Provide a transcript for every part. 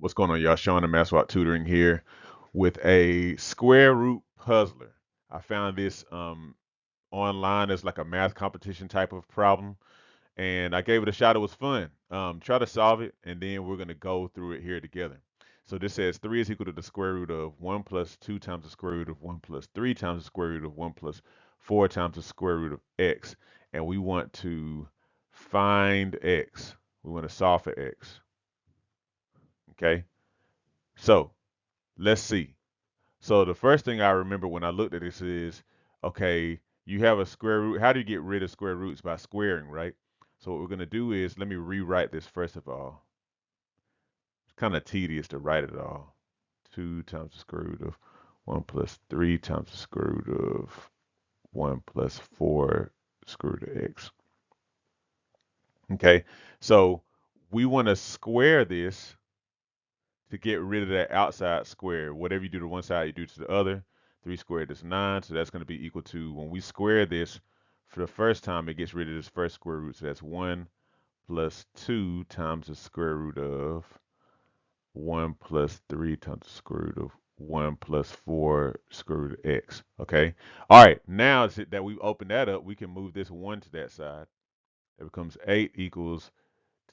What's going on, y'all? Sean and Math Tutoring here with a square root puzzler. I found this online as like a math competition type of problem, and I gave it a shot. It was fun. Try to solve it, and then we're going to go through it here together. So this says 3 is equal to the square root of 1 plus 2 times the square root of 1 plus 3 times the square root of 1 plus 4 times the square root of x. And we want to find x. We want to solve for x. Okay? So let's see. So the first thing I remember when I looked at this is, okay, you have a square root. How do you get rid of square roots? By squaring, right? So what we're going to do is, let me rewrite this first of all. It's kind of tedious to write it all. 2 times the square root of 1 plus 3 times the square root of 1 plus 4 square root of x. Okay, so we want to square this to get rid of that outside square. Whatever you do to one side, you do to the other. 3 squared is 9, so that's going to be equal to, when we square this for the first time, it gets rid of this first square root. So that's 1 plus 2 times the square root of 1 plus 3 times the square root of 1 plus 4 square root of x. Okay. All right. Now that we've opened that up, we can move this 1 to that side. It becomes 8 equals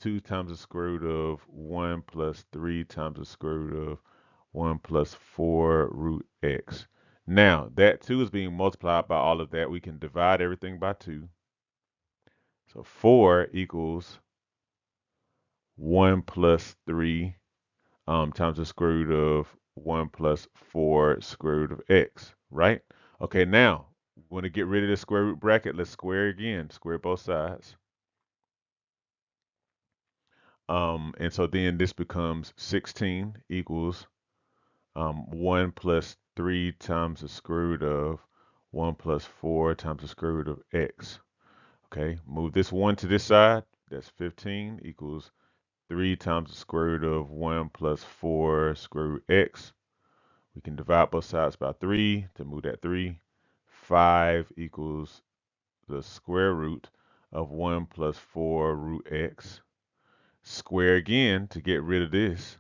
2 times the square root of 1 plus 3 times the square root of 1 plus 4 root x. Now, that 2 is being multiplied by all of that. We can divide everything by 2. So 4 equals 1 plus 3 times the square root of 1 plus 4 square root of x, right? Okay, now, we want to get rid of the square root bracket. Let's square again. Square both sides. And so then this becomes 16 equals 1 plus 3 times the square root of 1 plus 4 times the square root of x. Okay, move this 1 to this side. That's 15 equals 3 times the square root of 1 plus 4 square root x. We can divide both sides by 3 to move that 3. 5 equals the square root of 1 plus 4 root x. Square again to get rid of this.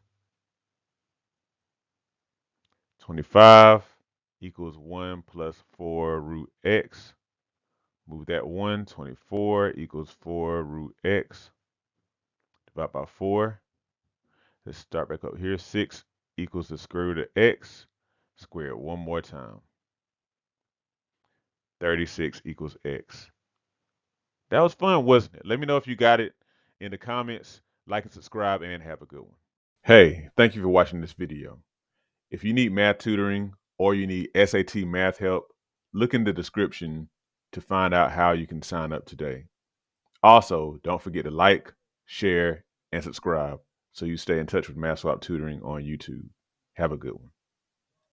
25 equals 1 plus 4 root x. Move that 1. 24 equals 4 root x. Divide by 4. Let's start back up here. 6 equals the square root of x. Square it one more time. 36 equals x. That was fun, wasn't it? Let me know if you got it in the comments. Like and subscribe, and have a good one. Hey, thank you for watching this video. If you need math tutoring or you need SAT math help, look in the description to find out how you can sign up today. Also, don't forget to like, share, and subscribe so you stay in touch with Math Tutoring on YouTube. Have a good one.